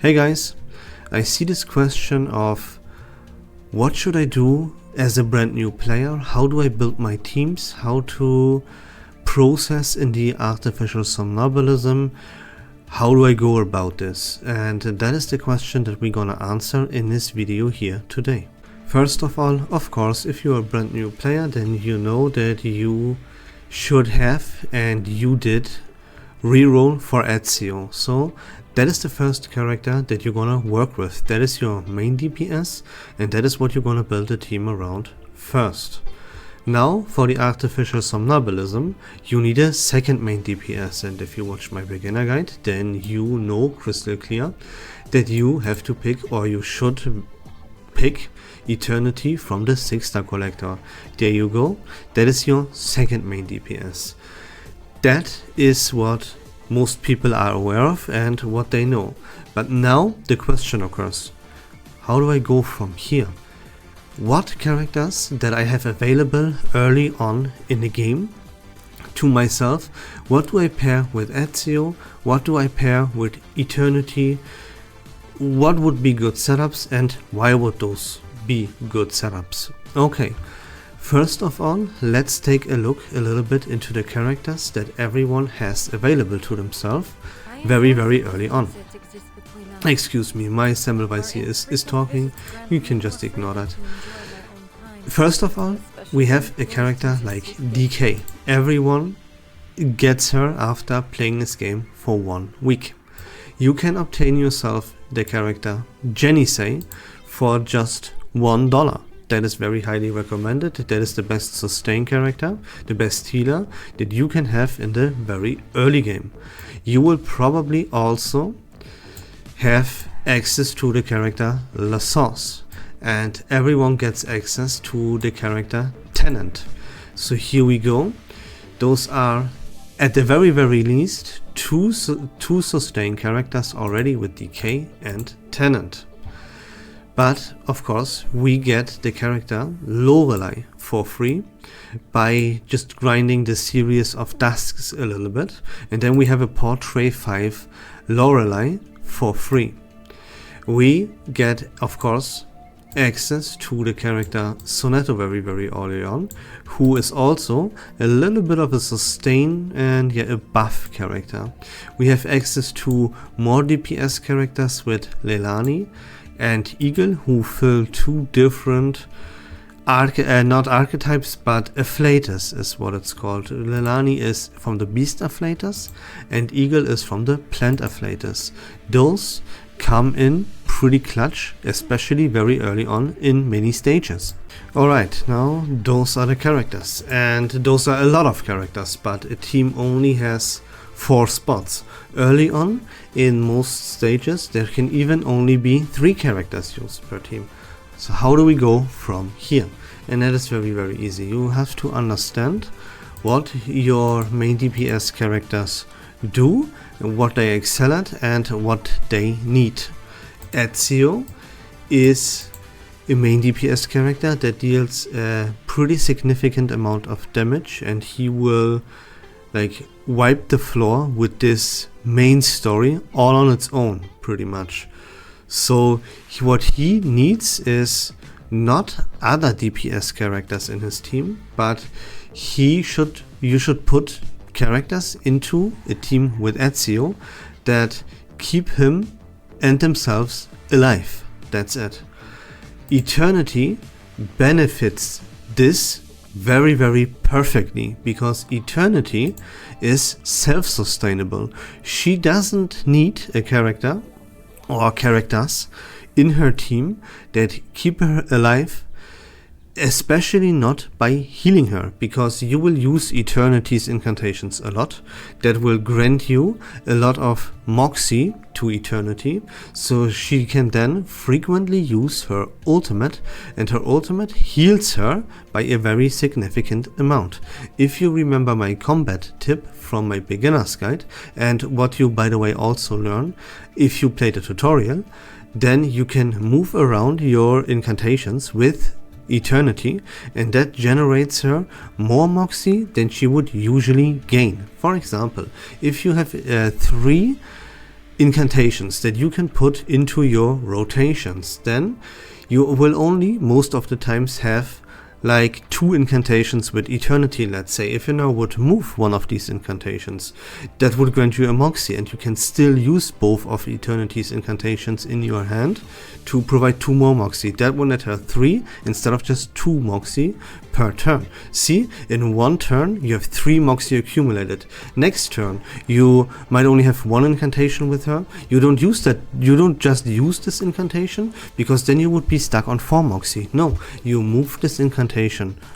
Hey guys, I see this question of what should I do as a brand new player? How do I build my teams? How to process in the artificial somnambulism? How do I go about this? And that is the question that we're gonna answer in this video here today. First of all, of course, if you're a brand new player, then you know that you should have and you did reroll for Etsio. So that is the first character that you're gonna work with. That is your main DPS, and that is what you're gonna build a team around first. Now for the artificial somnambulism, you need a second main DPS, and if you watch my beginner guide, then you know crystal clear that you have to pick, or you should pick, Eternity from the 6-star collector. There you go, that is your second main DPS. That is what most people are aware of and what they know. But now the question occurs, how do I go from here? What characters that I have available early on in the game to myself, what do I pair with Etsio, what do I pair with Eternity, what would be good setups and why would those be good setups? Okay. First of all, let's take a look a little bit into the characters that everyone has available to themselves very early on. Excuse me, my Semmelweis here is talking, you can just ignore that. First of all, we have a character like DK. Everyone gets her after playing this game for 1 week. You can obtain yourself the character Jenisei for just $1. That is very highly recommended. That is the best sustain character, the best healer that you can have in the very early game. You will probably also have access to the character La Sauce, and everyone gets access to the character Tenant. So here we go. Those are at the very least two sustain characters already with DK and Tenant. But of course we get the character Lorelei for free by just grinding the series of tasks a little bit, and then we have a Portrait 5 Lorelei for free. We get of course access to the character Sonetto very early on, who is also a little bit of a sustain and a buff character. We have access to more DPS characters with Leilani and Eagle, who fill two different not archetypes but afflators is what it's called. Leilani is from the beast afflators and Eagle is from the plant afflators. Those come in pretty clutch, especially very early on in many stages. Alright, now those are the characters, and those are a lot of characters, but a team only has 4 spots. Early on, in most stages, there can even only be 3 characters used per team. So how do we go from here? And that is very easy. You have to understand what your main DPS characters do, what they excel at, and what they need. Ezio is a main DPS character that deals a pretty significant amount of damage, and he will like wipe the floor with this main story all on its own pretty much. So what he needs is not other DPS characters in his team, but you should put characters into a team with Etsio that keep him and themselves alive. That's it. Eternity benefits this very perfectly, because Eternity is self-sustainable. She doesn't need a character or characters in her team that keep her alive, especially not by healing her, because you will use Eternity's incantations a lot. That will grant you a lot of moxie to Eternity, so she can then frequently use her ultimate, and her ultimate heals her by a very significant amount. If you remember my combat tip from my beginner's guide, and what you by the way also learn if you play the tutorial, then you can move around your incantations with Eternity, and that generates her more moxie than she would usually gain. For example, if you have 3 incantations that you can put into your rotations. Then you will only most of the times have like 2 incantations with eternity. Let's say if you now would move one of these incantations, that would grant you a moxie, and you can still use both of eternity's incantations in your hand to provide 2 more moxie. That would net her 3 instead of just 2 moxie per turn. See, in one turn you have 3 moxie accumulated. Next turn you might only have 1 incantation with her. You don't just use this incantation, because then you would be stuck on 4 moxie. No, you move this incantation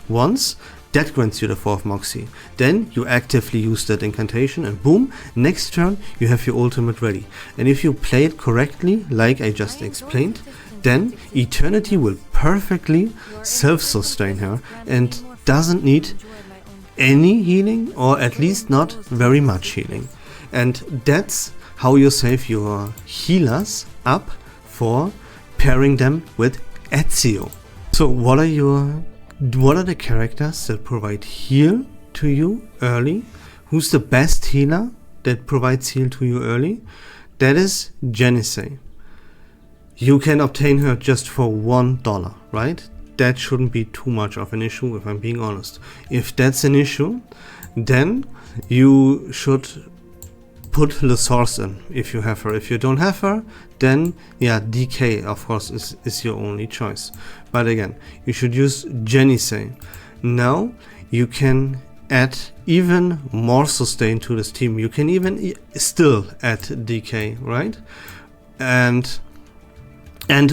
once, that grants you the 4th moxie. Then you actively use that incantation, and boom, next turn you have your ultimate ready. And if you play it correctly, like I just explained, then eternity will perfectly self-sustain her and doesn't need any healing, or at least not very much healing. And that's how you save your healers up for pairing them with Etsio. So what are the characters that provide heal to you early? Who's the best healer that provides heal to you early? That is Genesee. You can obtain her just for $1, right? That shouldn't be too much of an issue, if I'm being honest. If that's an issue, then you should put the source in if you have her. If you don't have her, then yeah, DK of course is your only choice. But again, you should use Genesee. Now you can add even more sustain to this team. You can even still add DK, right? And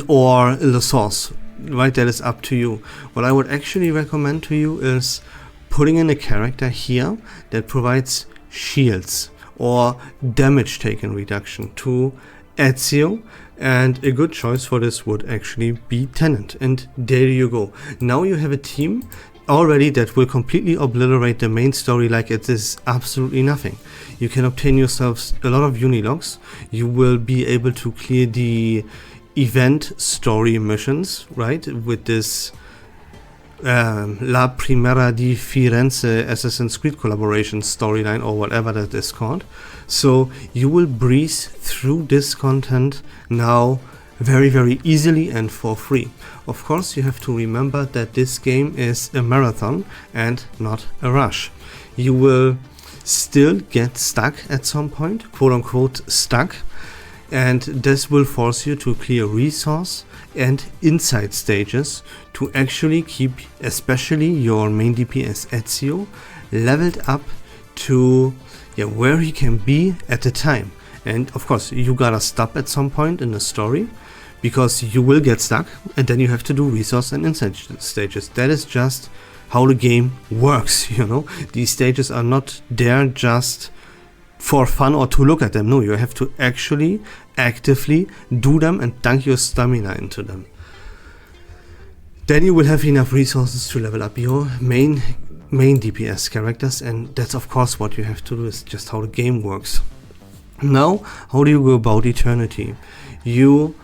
or the source, right? That is up to you. What I would actually recommend to you is putting in a character here that provides shields or damage taken reduction to Etsio, and a good choice for this would actually be Tenant. And there you go. Now you have a team already that will completely obliterate the main story like it is absolutely nothing. You can obtain yourselves a lot of unilogs. You will be able to clear the event story missions, right, with this La Primera di Firenze Assassin's Creed collaboration storyline, or whatever that is called. So you will breeze through this content now very, very easily and for free. Of course, you have to remember that this game is a marathon and not a rush. You will still get stuck at some point, quote unquote stuck, and this will force you to clear resource and insight stages to actually keep especially your main DPS Ezio leveled up to where he can be at the time. And of course you gotta stop at some point in the story, because you will get stuck and then you have to do resource and insight stages. That is just how the game works, you know. These stages are not there just for fun or to look at them. No, you have to actually actively do them and dunk your stamina into them. Then you will have enough resources to level up your main DPS characters, and that's of course what you have to do. Is just how the game works. Now, how do you go about Eternity? You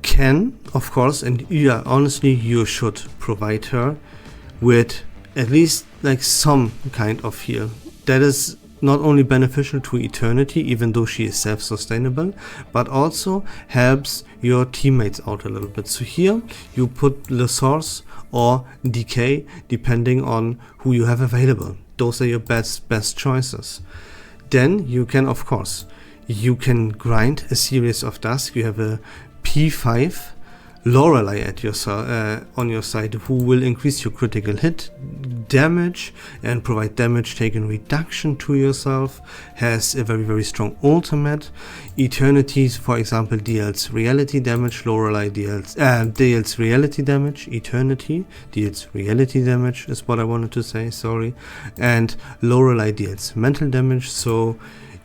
can, of course, and yeah, honestly, you should provide her with at least like some kind of heal. That is not only beneficial to Eternity, even though she is self-sustainable, but also helps your teammates out a little bit. So here you put the source or decay depending on who you have available. Those are your best choices. Then you can, of course, you can grind a series of tasks. You have a P5 Lorelei at your on your side, who will increase your critical hit damage and provide damage taken reduction to yourself. Has a very strong ultimate. Eternity's, for example, deals reality damage. Lorelei deals reality damage. Eternity deals reality damage is what I wanted to say, sorry. And Lorelei deals mental damage, so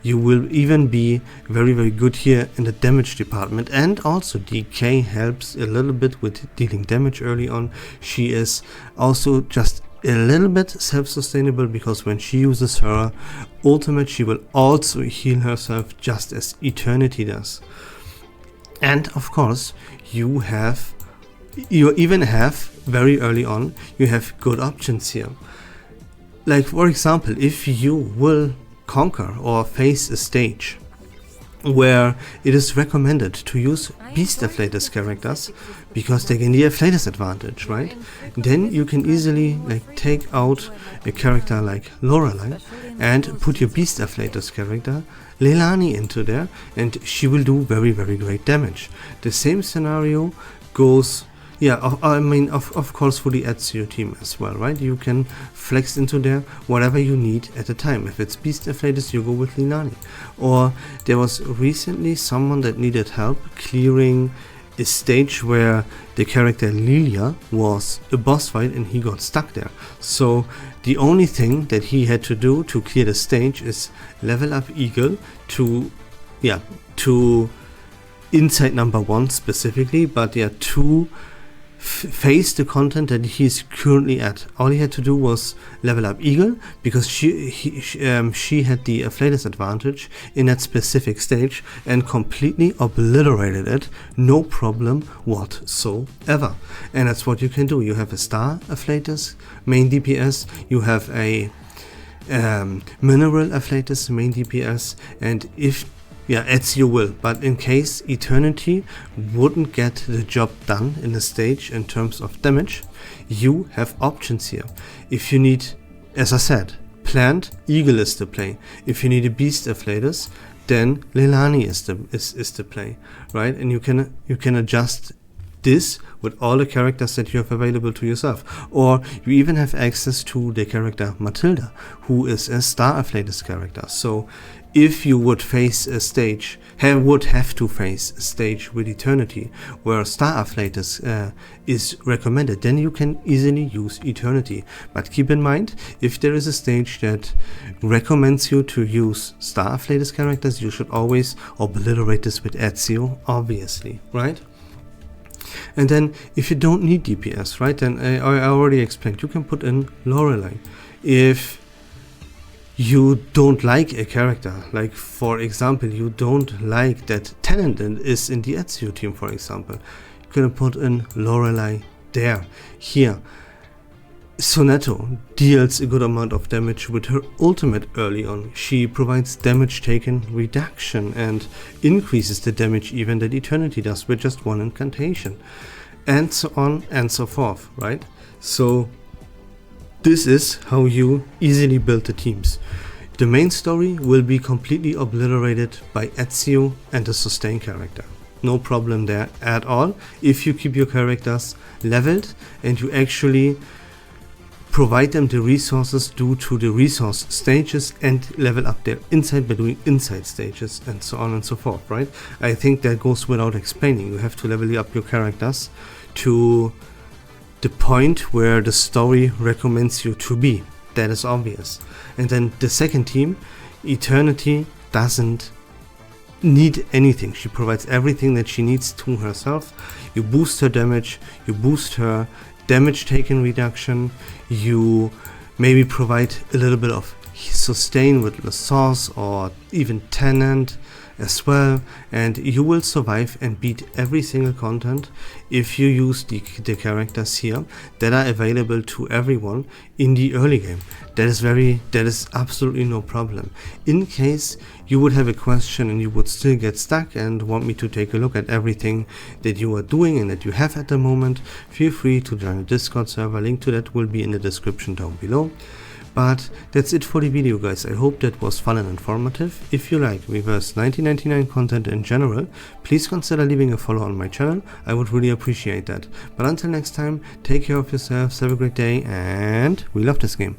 you will even be very good here in the damage department. And also DK helps a little bit with dealing damage early on. She is also just a little bit self-sustainable, because when she uses her ultimate, she will also heal herself just as Eternity does. And of course, you even have very early on, you have good options here. Like for example, if you will conquer or face a stage where it is recommended to use Beast Afflatus characters because they gain the Afflatus advantage, right? Then you can easily like take out a character like Lorelei and put your Beast Afflatus character Leilani into there, and she will do very, very great damage. The same scenario goes, yeah, of course for the Etsio team as well, right? You can flex into there whatever you need at the time. If it's Beast Afflatus, you go with Leilani. Or there was recently someone that needed help clearing a stage where the character Lilia was a boss fight and he got stuck there. So the only thing that he had to do to clear the stage is level up Eagle to insight number 1 specifically, but yeah, to face the content that he's currently at. All he had to do was level up Eagle because she had the Afflatus advantage in that specific stage and completely obliterated it, no problem whatsoever. And that's what you can do. You have a Star Afflatus main DPS, you have a Mineral Afflatus main DPS, and if Etsio will, but in case Eternity wouldn't get the job done in the stage in terms of damage, you have options here. If you need, as I said, Plant, Eagle is the play. If you need a Beast Afflatus, then Leilani is the play, right? And you can adjust this with all the characters that you have available to yourself. Or you even have access to the character Matilda, who is a Star Afflatus character. So if you would face a stage, would have to face a stage with Eternity where Star Afflatus is recommended, then you can easily use Eternity. But keep in mind, if there is a stage that recommends you to use Star Afflatus characters, you should always obliterate this with Ezio, obviously, right? And then if you don't need DPS, right, then I already explained, you can put in Lorelei. If you don't like a character, like for example you don't like that Tenant is in the Etsio team, for example, you're gonna put in Lorelei there. Here Sonetto deals a good amount of damage with her ultimate early on. She provides damage taken reduction and increases the damage even that Eternity does with just one incantation, and so on and so forth, right? So this is how you easily build the teams. The main story will be completely obliterated by Ezio and the sustain character. No problem there at all if you keep your characters leveled and you actually provide them the resources due to the resource stages and level up their insight by doing insight stages and so on and so forth, right? I think that goes without explaining. You have to level up your characters to the point where the story recommends you to be. That is obvious. And then the second team, Eternity, doesn't need anything. She provides everything that she needs to herself. You boost her damage, you boost her damage taken reduction, you maybe provide a little bit of sustain with the Source or even Tenant as well, and you will survive and beat every single content if you use the characters here that are available to everyone in the early game. That is absolutely no problem. In case you would have a question and you would still get stuck and want me to take a look at everything that you are doing and that you have at the moment, feel free to join the Discord server. Link to that will be in the description down below. But that's it for the video, guys. I hope that was fun and informative. If you like Reverse1999 content in general, please consider leaving a follow on my channel. I would really appreciate that. But until next time, take care of yourselves, have a great day, and we love this game.